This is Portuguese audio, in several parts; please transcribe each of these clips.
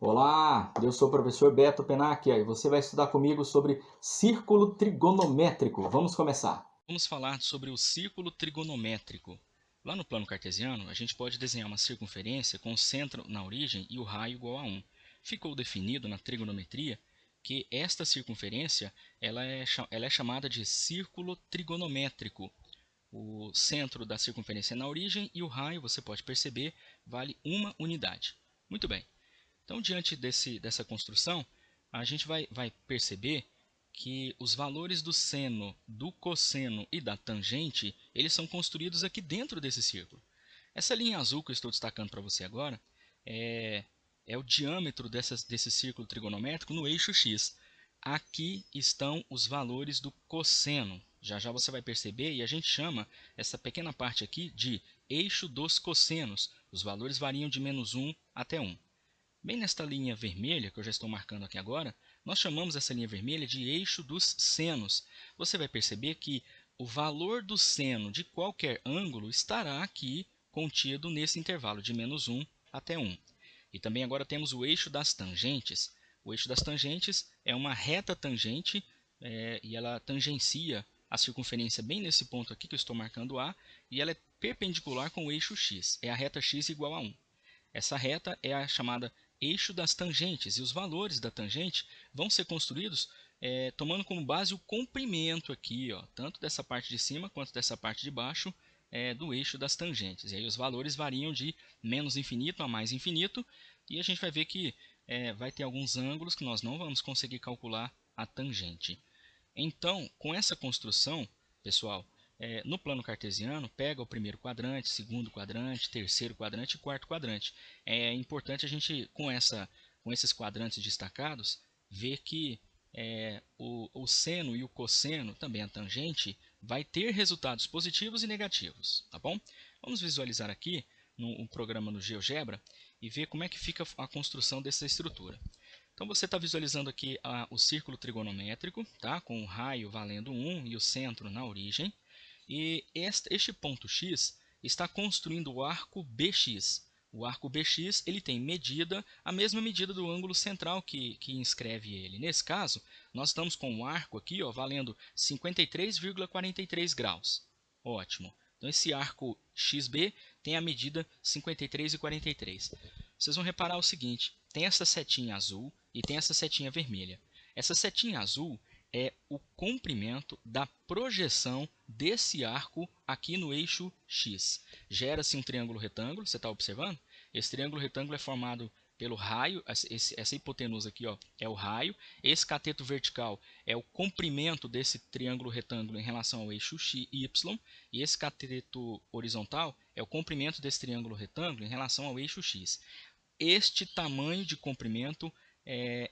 Olá, eu sou o professor Beto Penacchia e você vai estudar comigo sobre círculo trigonométrico. Vamos começar. Vamos falar sobre o círculo trigonométrico. Lá no plano cartesiano, a gente pode desenhar uma circunferência com o centro na origem e o raio igual a 1. Ficou definido na trigonometria que esta circunferência ela é chamada de círculo trigonométrico. O centro da circunferência é na origem e o raio, você pode perceber, vale uma unidade. Muito bem. Então, diante dessa construção, a gente vai perceber que os valores do seno, do cosseno e da tangente, eles são construídos aqui dentro desse círculo. Essa linha azul que eu estou destacando para você agora é o diâmetro desse círculo trigonométrico no eixo x. Aqui estão os valores do cosseno. Já já você vai perceber, e a gente chama essa pequena parte aqui de eixo dos cossenos. Os valores variam de -1 até 1. Bem nesta linha vermelha, que eu já estou marcando aqui agora, nós chamamos essa linha vermelha de eixo dos senos. Você vai perceber que o valor do seno de qualquer ângulo estará aqui contido nesse intervalo de -1 até 1. E também agora temos o eixo das tangentes. O eixo das tangentes é uma reta tangente e ela tangencia a circunferência bem nesse ponto aqui que eu estou marcando A, e ela é perpendicular com o eixo x. É a reta x igual a 1. Essa reta é a chamada eixo das tangentes, e os valores da tangente vão ser construídos tomando como base o comprimento aqui, ó, tanto dessa parte de cima quanto dessa parte de baixo do eixo das tangentes. E aí os valores variam de menos infinito a mais infinito, e a gente vai ver que vai ter alguns ângulos que nós não vamos conseguir calcular a tangente. Então, com essa construção, pessoal, no plano cartesiano, pega o primeiro quadrante, segundo quadrante, terceiro quadrante e quarto quadrante. É importante a gente, com esses quadrantes destacados, ver que o seno e o cosseno, também a tangente, vai ter resultados positivos e negativos, tá bom? Vamos visualizar aqui um programa no GeoGebra e ver como é que fica a construção dessa estrutura. Então você está visualizando aqui o círculo trigonométrico, tá? Com o raio valendo 1 e o centro na origem. E este ponto X está construindo o arco BX. O arco BX ele tem a mesma medida do ângulo central que inscreve ele. Nesse caso, nós estamos com o arco aqui ó, valendo 53,43 graus. Ótimo. Então esse arco XB tem a medida 53,43. Vocês vão reparar o seguinte, tem essa setinha azul e tem essa setinha vermelha. Essa setinha azul é o comprimento da projeção desse arco aqui no eixo X. Gera-se um triângulo retângulo, você está observando? Esse triângulo retângulo é formado pelo raio, essa hipotenusa aqui ó, é o raio, esse cateto vertical é o comprimento desse triângulo retângulo em relação ao eixo y, e esse cateto horizontal é o comprimento desse triângulo retângulo em relação ao eixo x. Este tamanho de comprimento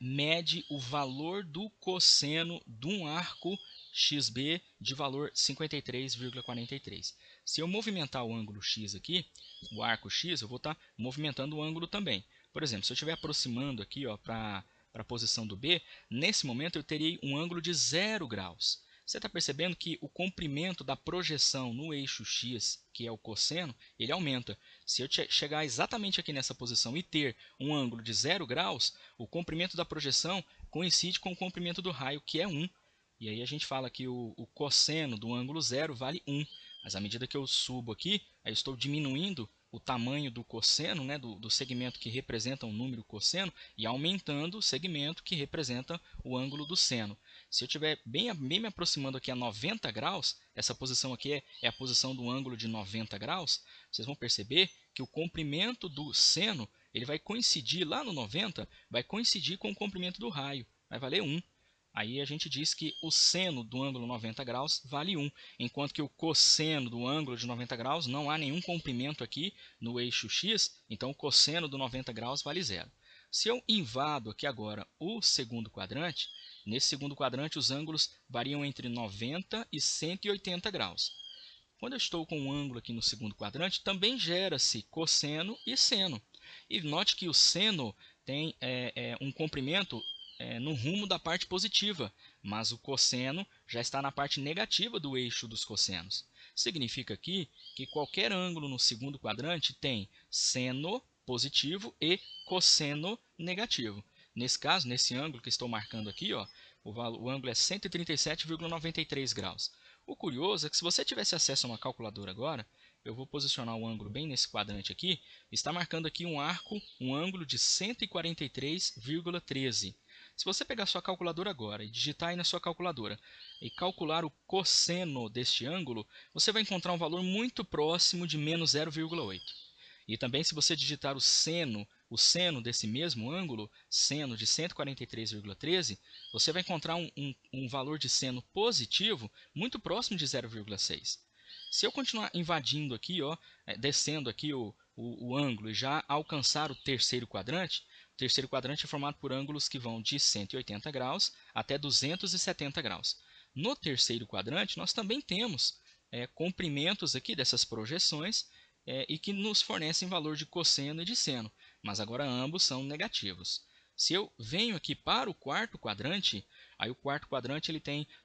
mede o valor do cosseno de um arco XB de valor 53,43. Se eu movimentar o ângulo X aqui, o arco X, eu vou estar movimentando o ângulo também. Por exemplo, se eu estiver aproximando aqui para a posição do B, nesse momento eu terei um ângulo de 0 graus. Você está percebendo que o comprimento da projeção no eixo X, que é o cosseno, ele aumenta. Se eu chegar exatamente aqui nessa posição e ter um ângulo de 0 graus, o comprimento da projeção coincide com o comprimento do raio, que é 1. E aí a gente fala que o cosseno do ângulo 0 vale 1. Mas à medida que eu subo aqui, eu estou diminuindo o tamanho do cosseno, né, do segmento que representa um número cosseno, e aumentando o segmento que representa o ângulo do seno. Se eu estiver bem me aproximando aqui a 90 graus, essa posição aqui é a posição do ângulo de 90 graus, vocês vão perceber que o comprimento do seno ele vai coincidir lá no 90, vai coincidir com o comprimento do raio, vai valer 1. Aí a gente diz que o seno do ângulo 90 graus vale 1, enquanto que o cosseno do ângulo de 90 graus não há nenhum comprimento aqui no eixo x, então o cosseno do 90 graus vale 0. Se eu invado aqui agora o segundo quadrante, nesse segundo quadrante os ângulos variam entre 90 e 180 graus. Quando eu estou com um ângulo aqui no segundo quadrante, também gera-se cosseno e seno. E note que o seno tem um comprimento no rumo da parte positiva, mas o cosseno já está na parte negativa do eixo dos cossenos. Significa aqui que qualquer ângulo no segundo quadrante tem seno positivo e cosseno negativo. Nesse caso, nesse ângulo que estou marcando aqui, ó, o ângulo é 137,93 graus. O curioso é que se você tivesse acesso a uma calculadora agora, eu vou posicionar o ângulo bem nesse quadrante aqui, está marcando aqui um ângulo de 143,13. Se você pegar sua calculadora agora e digitar aí na sua calculadora e calcular o cosseno deste ângulo, você vai encontrar um valor muito próximo de menos 0,8. E também se você digitar o seno desse mesmo ângulo, seno de 143,13, você vai encontrar um valor de seno positivo muito próximo de 0,6. Se eu continuar invadindo aqui, ó, descendo aqui o ângulo e já alcançar o terceiro quadrante é formado por ângulos que vão de 180 graus até 270 graus. No terceiro quadrante, nós também temos comprimentos aqui dessas projeções e que nos fornecem valor de cosseno e de seno, mas agora ambos são negativos. Se eu venho aqui para o quarto quadrante, aí o quarto quadrante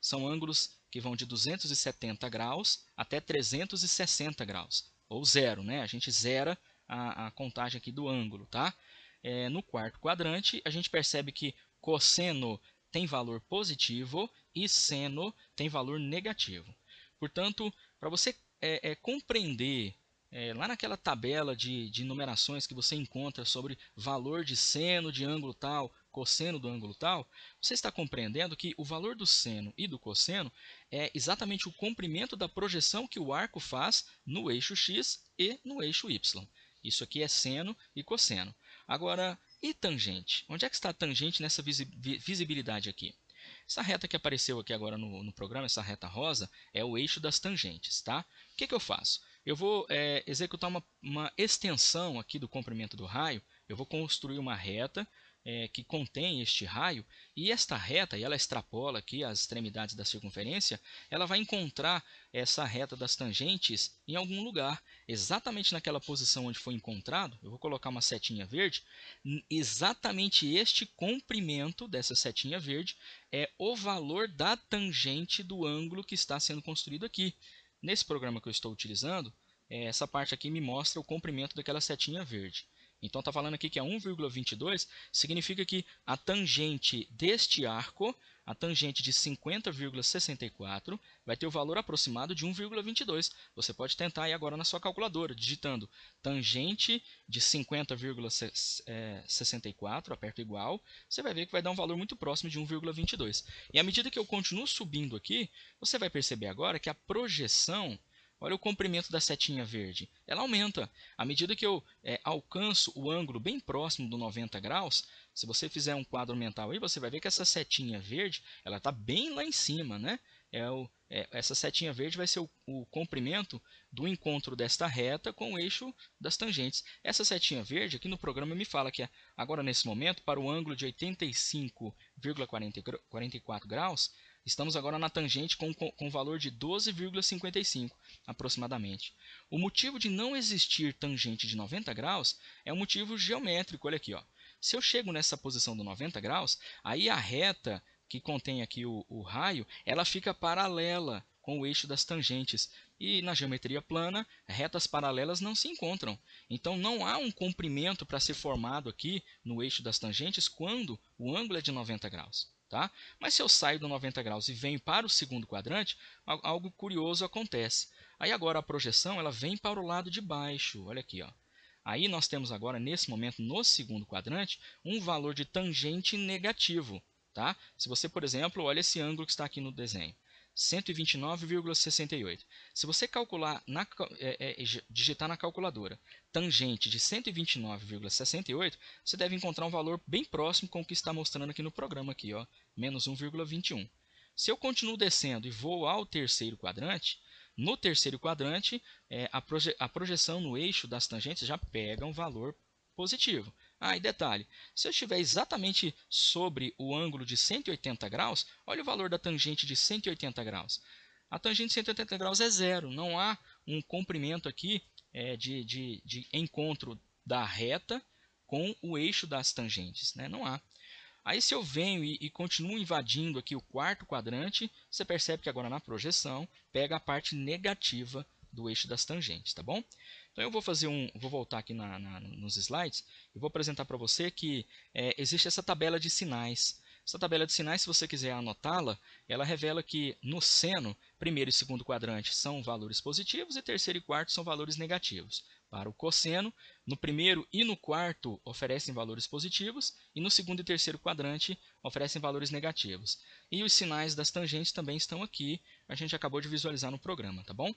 são ângulos que vão de 270 graus até 360 graus, ou zero, né? A gente zera a contagem aqui do ângulo, tá? No quarto quadrante, a gente percebe que cosseno tem valor positivo e seno tem valor negativo. Portanto, para você compreender lá naquela tabela de numerações que você encontra sobre valor de seno de ângulo tal, cosseno do ângulo tal, você está compreendendo que o valor do seno e do cosseno é exatamente o comprimento da projeção que o arco faz no eixo x e no eixo y. Isso aqui é seno e cosseno. Agora, e tangente? Onde é que está a tangente nessa visibilidade aqui? Essa reta que apareceu aqui agora no programa, essa reta rosa, é o eixo das tangentes, tá? O que eu faço? Eu vou executar uma extensão aqui do comprimento do raio, eu vou construir uma reta que contém este raio, e esta reta, e ela extrapola aqui as extremidades da circunferência, ela vai encontrar essa reta das tangentes em algum lugar, exatamente naquela posição onde foi encontrado. Eu vou colocar uma setinha verde, exatamente este comprimento dessa setinha verde é o valor da tangente do ângulo que está sendo construído aqui. Nesse programa que eu estou utilizando, essa parte aqui me mostra o comprimento daquela setinha verde. Então está falando aqui que é 1,22, significa que a tangente deste arco, a tangente de 50,64, vai ter o valor aproximado de 1,22. Você pode tentar aí agora na sua calculadora, digitando tangente de 50,64, aperto igual, você vai ver que vai dar um valor muito próximo de 1,22. E à medida que eu continuo subindo aqui, você vai perceber agora que a projeção, olha o comprimento da setinha verde, ela aumenta. À medida que eu alcanço o ângulo bem próximo do 90 graus, se você fizer um quadro mental aí, você vai ver que essa setinha verde ela está bem lá em cima, né? Essa setinha verde vai ser o comprimento do encontro desta reta com o eixo das tangentes. Essa setinha verde aqui no programa me fala que agora nesse momento, para o ângulo de 85,44 graus, estamos agora na tangente com valor de 12,55 aproximadamente. O motivo de não existir tangente de 90 graus é um motivo geométrico. Olha aqui, ó. Se eu chego nessa posição do 90 graus, aí a reta que contém aqui o raio, ela fica paralela com o eixo das tangentes. E na geometria plana, retas paralelas não se encontram. Então não há um comprimento para ser formado aqui no eixo das tangentes quando o ângulo é de 90 graus. Tá? Mas se eu saio do 90 graus e venho para o segundo quadrante, algo curioso acontece. Aí agora a projeção ela vem para o lado de baixo. Olha aqui, ó. Aí nós temos agora, nesse momento, no segundo quadrante, um valor de tangente negativo. Tá? Se você, por exemplo, olha esse ângulo que está aqui no desenho, 129,68. Se você calcular, digitar na calculadora tangente de 129,68, você deve encontrar um valor bem próximo com o que está mostrando aqui no programa, aqui, ó, menos 1,21. Se eu continuo descendo e vou ao terceiro quadrante, no terceiro quadrante, a projeção no eixo das tangentes já pega um valor positivo. E detalhe, se eu estiver exatamente sobre o ângulo de 180 graus, olha o valor da tangente de 180 graus. A tangente de 180 graus é zero, não há um comprimento aqui de encontro da reta com o eixo das tangentes, né? Não há. Aí se eu venho e continuo invadindo aqui o quarto quadrante, você percebe que agora na projeção pega a parte negativa do eixo das tangentes, tá bom? Então eu vou voltar aqui nos slides e vou apresentar para você que existe essa tabela de sinais. Essa tabela de sinais, se você quiser anotá-la, ela revela que no seno, primeiro e segundo quadrante são valores positivos e terceiro e quarto são valores negativos. Para o cosseno, no primeiro e no quarto oferecem valores positivos e no segundo e terceiro quadrante oferecem valores negativos. E os sinais das tangentes também estão aqui, a gente acabou de visualizar no programa, tá bom?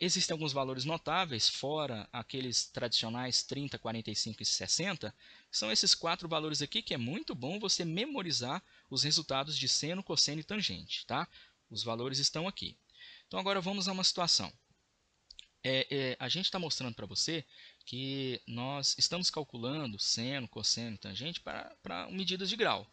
Existem alguns valores notáveis, fora aqueles tradicionais 30, 45 e 60, são esses 4 valores aqui que é muito bom você memorizar os resultados de seno, cosseno e tangente, tá? Os valores estão aqui. Então agora vamos a uma situação. A gente está mostrando para você que nós estamos calculando seno, cosseno e tangente para medidas de grau.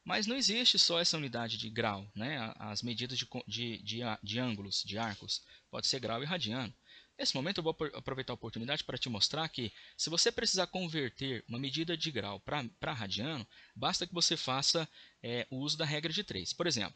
Mas não existe só essa unidade de grau, né? As medidas de ângulos, de arcos, pode ser grau e radiano. Nesse momento eu vou aproveitar a oportunidade para te mostrar que se você precisar converter uma medida de grau para radiano, basta que você faça o uso da regra de 3. Por exemplo,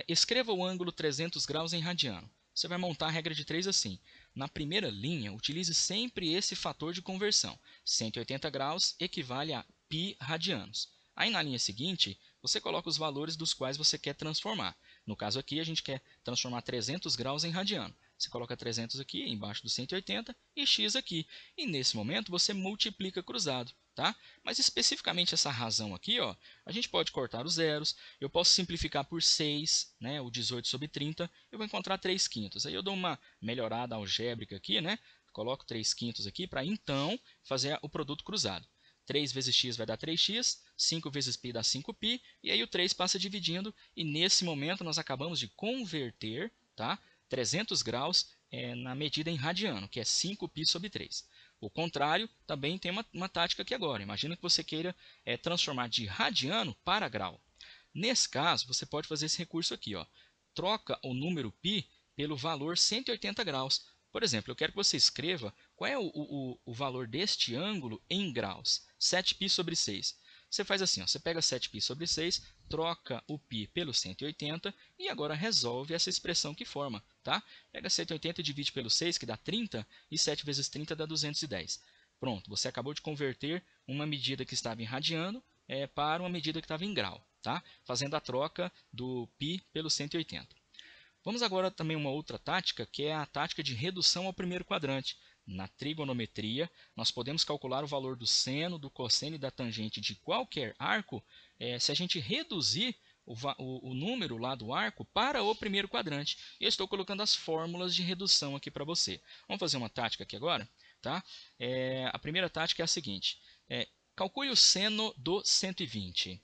escreva o ângulo 300 graus em radiano. Você vai montar a regra de 3 assim. Na primeira linha, utilize sempre esse fator de conversão. 180 graus equivale a π radianos. Aí na linha seguinte, você coloca os valores dos quais você quer transformar. No caso aqui, a gente quer transformar 300 graus em radiano. Você coloca 300 aqui, embaixo do 180, e x aqui. E nesse momento, você multiplica cruzado, tá? Mas especificamente essa razão aqui, ó, a gente pode cortar os zeros. Eu posso simplificar por 6, né, o 18 sobre 30. Eu vou encontrar 3/5. Aí eu dou uma melhorada algébrica aqui, né? Coloco 3/5 aqui para então fazer o produto cruzado. 3 vezes x vai dar 3x, 5 vezes π dá 5π, e aí o 3 passa dividindo, e nesse momento nós acabamos de converter, tá, 300 graus na medida em radiano, que é 5π sobre 3. O contrário também tem uma tática aqui agora. Imagina que você queira transformar de radiano para grau. Nesse caso, você pode fazer esse recurso aqui, ó. Troca o número π pelo valor 180 graus. Por exemplo, eu quero que você escreva qual é o valor deste ângulo em graus. 7π sobre 6. Você faz assim, ó, você pega 7π sobre 6, troca o π pelo 180 e agora resolve essa expressão que forma. Tá? Pega 180 e divide pelo 6, que dá 30, e 7 vezes 30 dá 210. Pronto, você acabou de converter uma medida que estava em radiano para uma medida que estava em grau, tá? Fazendo a troca do π pelo 180. Vamos agora também a uma outra tática, que é a tática de redução ao primeiro quadrante. Na trigonometria, nós podemos calcular o valor do seno, do cosseno e da tangente de qualquer arco se a gente reduzir o número lá do arco para o primeiro quadrante. E eu estou colocando as fórmulas de redução aqui para você. Vamos fazer uma tática aqui agora? Tá? A primeira tática é a seguinte. Calcule o seno do 120.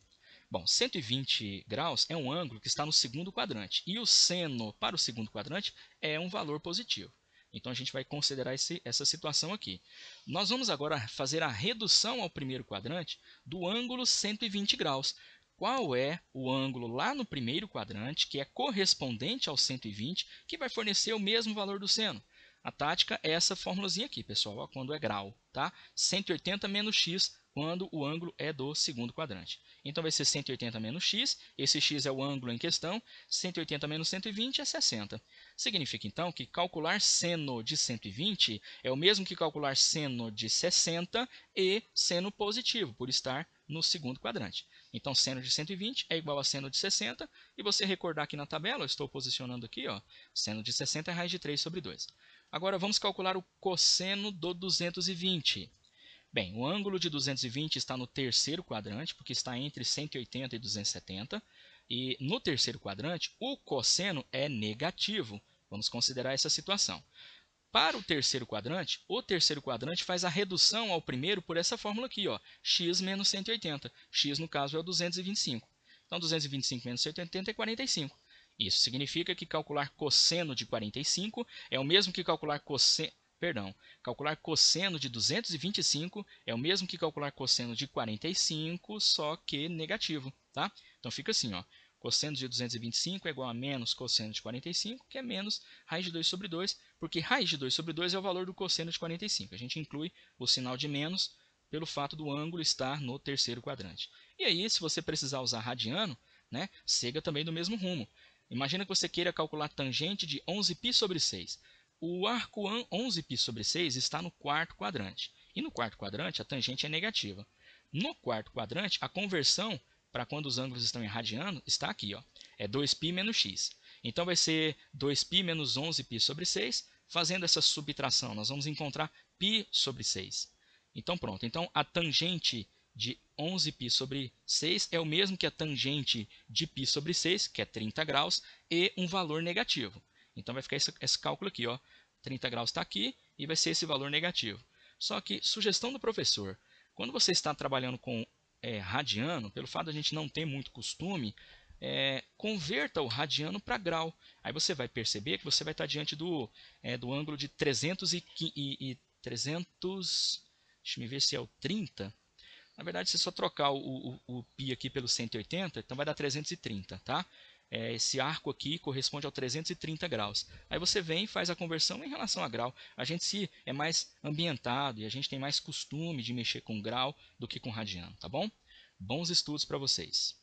Bom, 120 graus é um ângulo que está no segundo quadrante. E o seno para o segundo quadrante é um valor positivo. Então, a gente vai considerar essa situação aqui. Nós vamos agora fazer a redução ao primeiro quadrante do ângulo 120 graus. Qual é o ângulo lá no primeiro quadrante, que é correspondente ao 120, que vai fornecer o mesmo valor do seno? A tática é essa formulazinha aqui, pessoal, ó, quando é grau, tá? 180 menos x, quando o ângulo é do segundo quadrante. Então, vai ser 180 menos x, esse x é o ângulo em questão, 180 menos 120 é 60. Significa, então, que calcular seno de 120 é o mesmo que calcular seno de 60 e seno positivo, por estar no segundo quadrante. Então, seno de 120 é igual a seno de 60, e você recordar aqui na tabela, eu estou posicionando aqui, ó, seno de 60 é raiz de 3 sobre 2. Agora, vamos calcular o cosseno do 220. Bem, o ângulo de 220 está no terceiro quadrante, porque está entre 180 e 270. E no terceiro quadrante, o cosseno é negativo. Vamos considerar essa situação. Para o terceiro quadrante faz a redução ao primeiro por essa fórmula aqui, ó, x menos 180. X, no caso, é o 225. Então, 225 menos 180 é 45. Isso significa que calcular cosseno de 45 é o mesmo que calcular calcular cosseno de 225 é o mesmo que calcular cosseno de 45, só que negativo, tá? Então fica assim, ó, cosseno de 225 é igual a menos cosseno de 45, que é menos raiz de 2 sobre 2, porque raiz de 2 sobre 2 é o valor do cosseno de 45. A gente inclui o sinal de menos pelo fato do ângulo estar no terceiro quadrante. E aí, se você precisar usar radiano, né, siga também do mesmo rumo. Imagina que você queira calcular tangente de 11π sobre 6. O arco 11π/6 está no quarto quadrante. E no quarto quadrante a tangente é negativa. No quarto quadrante, a conversão para quando os ângulos estão irradiando está aqui. Ó. É 2π menos x. Então vai ser 2π menos 11π/6. Fazendo essa subtração, nós vamos encontrar π/6. Então pronto. Então a tangente de 11π/6 é o mesmo que a tangente de π/6, que é 30 graus, e um valor negativo. Então vai ficar esse cálculo aqui, ó. 30 graus está aqui e vai ser esse valor negativo. Só que, sugestão do professor, quando você está trabalhando com radiano, pelo fato de a gente não ter muito costume, converta o radiano para grau. Aí você vai perceber que você vai estar diante do ângulo de 300, deixa eu ver se é o 30. Na verdade, se você só trocar o π aqui pelo 180, então vai dar 330, tá? Esse arco aqui corresponde ao 330 graus. Aí você vem e faz a conversão em relação a grau. A gente é mais ambientado e a gente tem mais costume de mexer com grau do que com radiano, tá bom? Bons estudos para vocês!